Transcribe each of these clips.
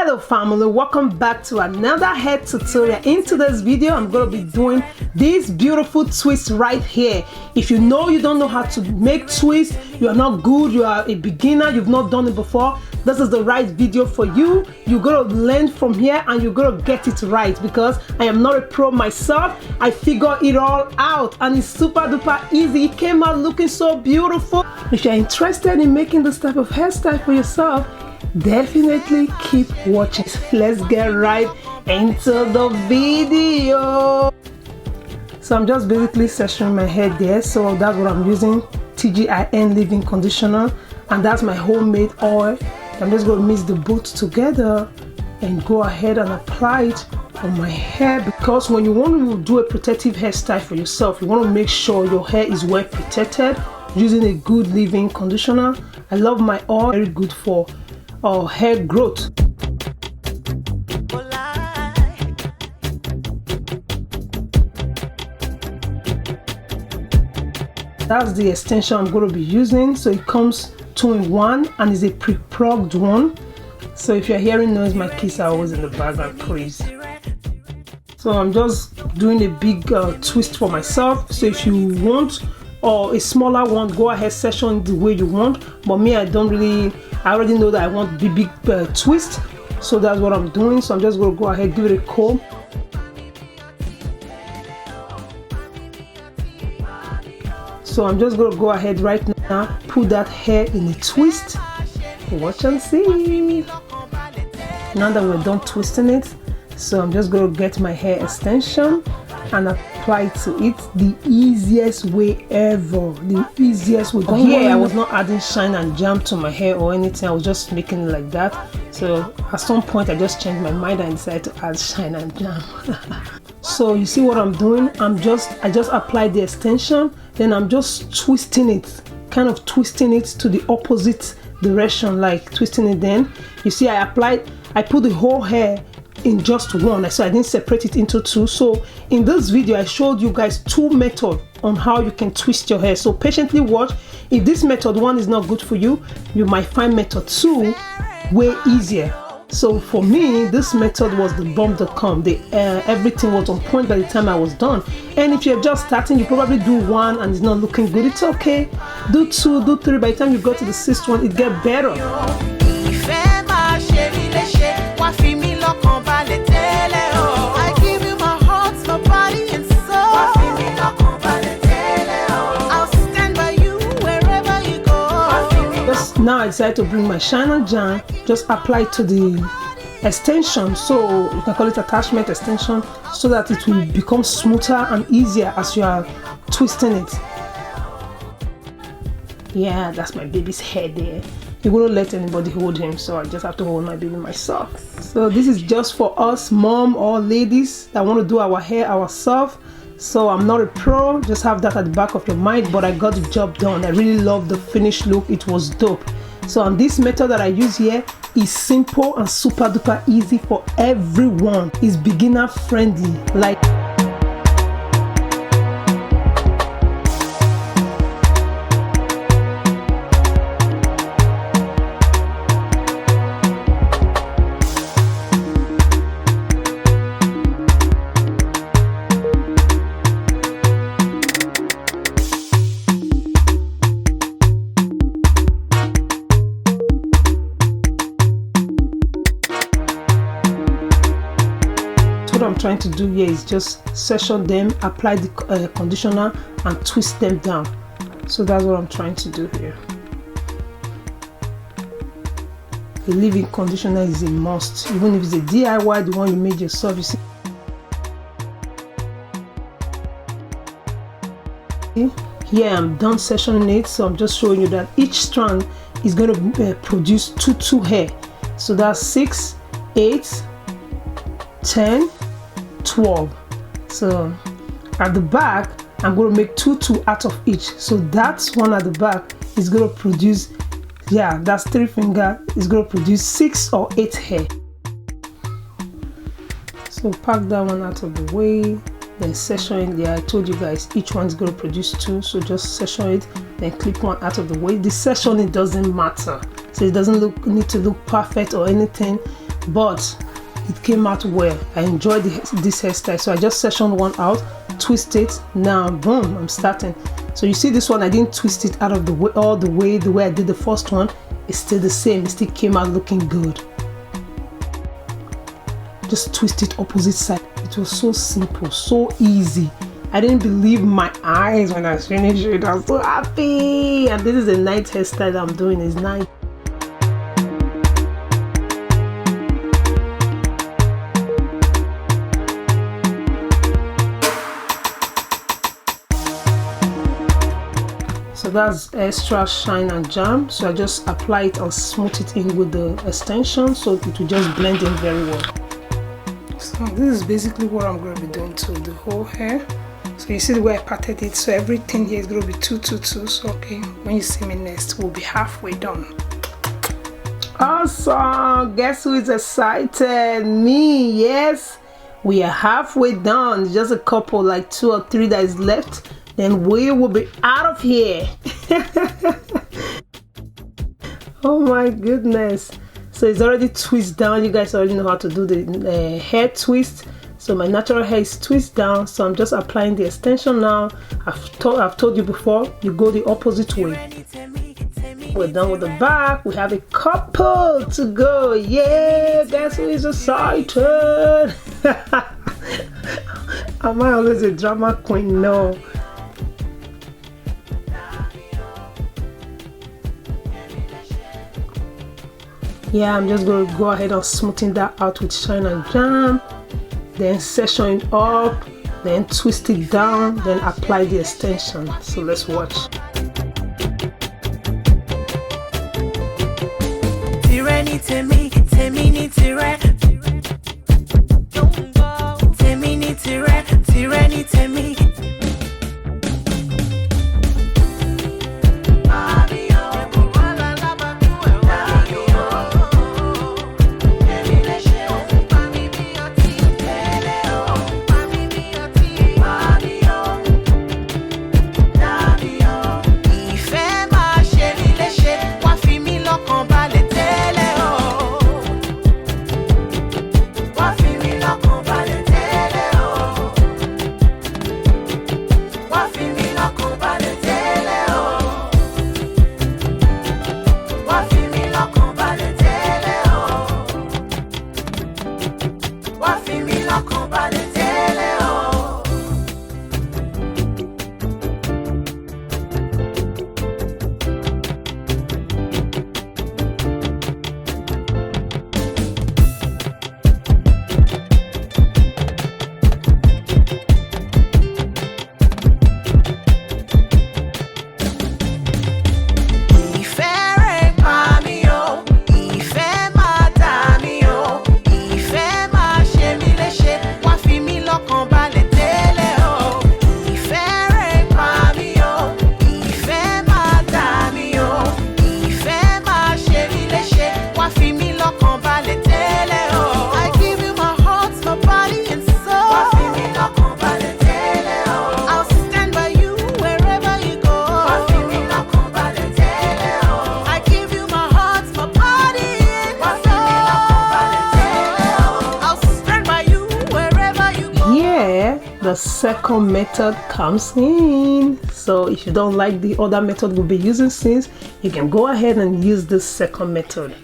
Hello family, welcome back to another hair tutorial. In today's video I'm going to be doing this beautiful twist right here. If you know you don't know how to make twists, you are not good, you are a beginner, you've not done it before, this is the right video for you. You're going to learn from here and you're going to get it right, because I am not a pro myself. I figure it all out and it's super duper easy. It came out looking so beautiful. If you're interested in making this type of hairstyle for yourself, definitely keep watching. Let's get right into the video. So I'm just basically sectioning my hair there, so that's what I'm using, tgin leave-in conditioner, and that's my homemade oil. I'm just going to mix the both together and go ahead and apply it on my hair, because when you want to do a protective hairstyle for yourself, you want to make sure your hair is well protected using a good leave-in conditioner. I love my oil, very good for hair growth. That's the extension I'm going to be using. So it comes 2-in-1 and is a pre-plugged one. So if you're hearing noise, my kids are always in the background, please. So I'm just doing a big twist for myself. So if you want a smaller one, go ahead, section the way you want. But me, I already know that I want the big twist, so that's what I'm doing. So I'm just going to go ahead, give it a comb. So I'm just going to go ahead right now, put that hair in a twist. Watch and see. Now that we're done twisting it, so I'm just going to get my hair extension and apply to it the easiest way ever. The easiest way. Here I was not adding shine and jam to my hair or anything. I was just making it like that. So at some point I just changed my mind and decided to add shine and jam. So you see what I'm doing? I just applied the extension, then I'm just twisting it, kind of twisting it to the opposite direction, like twisting it. Then you see I put the whole hair in just one, so I didn't separate it into two. So in this video I showed you guys two methods on how you can twist your hair, so patiently watch. If this method one is not good for you, you might find method two way easier. So for me, this method was the bomb.com. Everything was on point by the time I was done. And if you're just starting, you probably do one and it's not looking good, it's okay. Do two, do three. By the time you go to the sixth one, it gets better. I give you my heart, my body and soul. I'll stand by you wherever you go. Just now I decided to bring my shine and jam, just apply it to the extension, so you can call it attachment extension, so that it will become smoother and easier as you are twisting it. Yeah, that's my baby's hair there. He wouldn't let anybody hold him, so I just have to hold my baby myself. So this is just for us mom or ladies that want to do our hair ourselves. So I'm not a pro, just have that at the back of your mind, but I got the job done. I really love the finished look, it was dope. So on this method that I use here is simple and super duper easy for everyone. It's beginner friendly. Like what I'm trying to do here is just section them, apply the conditioner and twist them down. So that's what I'm trying to do here. The leave-in conditioner is a must, even if it's a DIY, the one you made yourself. You see, here I'm done sectioning it, so I'm just showing you that each strand is going to produce two hair. So that's 6, 8, 10, 12. So at the back I'm going to make 2 out of each, so that's one at the back is going to produce, yeah, that's 3 finger, is going to produce 6 or 8 hair. So pack that one out of the way, then section it. Yeah, I told you guys each one's going to produce 2, so just section it, then clip one out of the way. The section, it doesn't matter, so it doesn't need to look perfect or anything. but it came out well. I enjoyed this hairstyle, so I just sectioned one out, twist it. Now boom, I'm starting. So you see this one, I didn't twist it out of the way, all the way I did the first one. It's still the same. It still came out looking good. Just twist it opposite side. It was so simple, so easy. I didn't believe my eyes when I finished it. I was so happy. And this is a night hairstyle that I'm doing. It's night. So that's extra shine and jam. So I just apply it and smooth it in with the extension, so it will just blend in very well. So this is basically what I'm going to be doing to the whole hair. So you see the way I parted it, so everything here is going to be 2 2 2. So okay, when you see me next, we'll be halfway done. Awesome! Guess who is excited? Me. Yes, we are halfway done. Just a couple, like 2 or 3 that is left, then we will be out of here. Oh my goodness. So it's already twisted down. You guys already know how to do the hair twist. So my natural hair is twisted down, so I'm just applying the extension now. I've told you before, you go the opposite way. We're done with the back. We have a couple to go. Yeah, guess who is excited? Am I always a drama queen? No. Yeah, I'm just going to go ahead and smoothen that out with shine and jam, then section it up, then twist it down, then apply the extension. So let's watch. The second method comes in. So if you don't like the other method we'll be using since, you can go ahead and use this second method.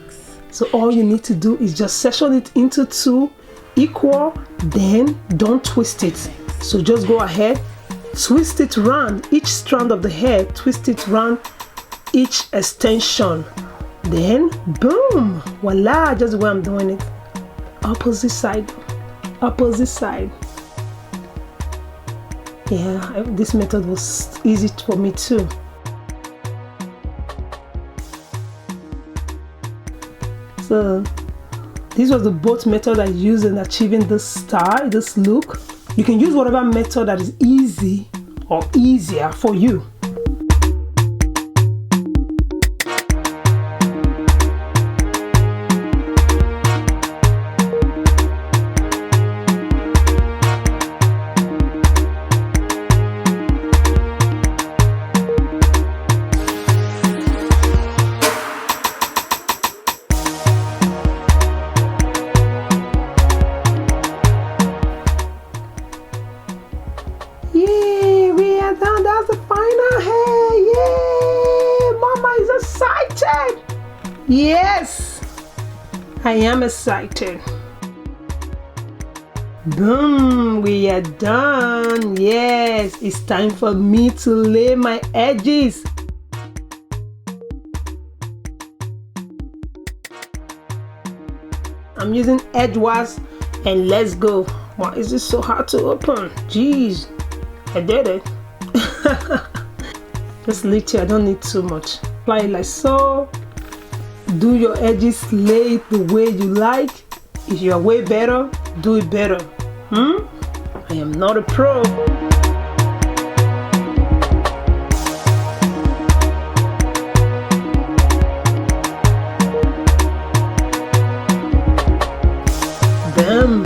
So all you need to do is just section it into 2 equal, then don't twist it. So just go ahead, twist it round each strand of the hair, twist it round each extension, then boom, voila, just the way I'm doing it. Opposite side, opposite side. Yeah, this method was easy for me too. So this was the both method I used in achieving this style, this look. You can use whatever method that is easy or easier for you. Yes, I am excited. Boom, we are done. Yes, it's time for me to lay my edges. I'm using edge wash and let's go. Why is this so hard to open? Jeez, I did it. Just little, I don't need too much. Apply it like so. Do your edges, lay it the way you like. If you are way better, do it better. I am not a pro. Damn.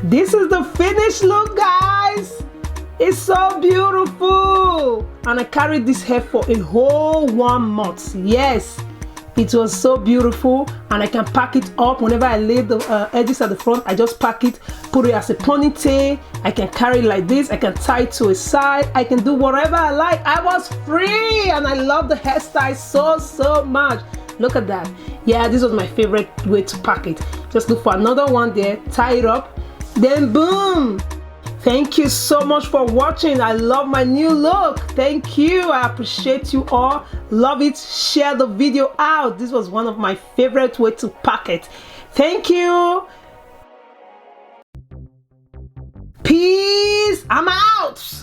This is the finished look, guys. It's so beautiful. And I carried this hair for a whole 1 month. Yes. It was so beautiful, and I can pack it up whenever I lay the edges at the front. I just pack it, put it as a ponytail. I can carry it like this. I can tie it to a side. I can do whatever I like. I was free, and I love the hairstyle so much. Look at that. Yeah, this was my favorite way to pack it. Just look for another one there, tie it up, then boom. Thank you so much for watching. I love my new look. Thank you. I appreciate you all. Love it. Share the video out. This was one of my favorite ways to pack it. Thank you. Peace. I'm out.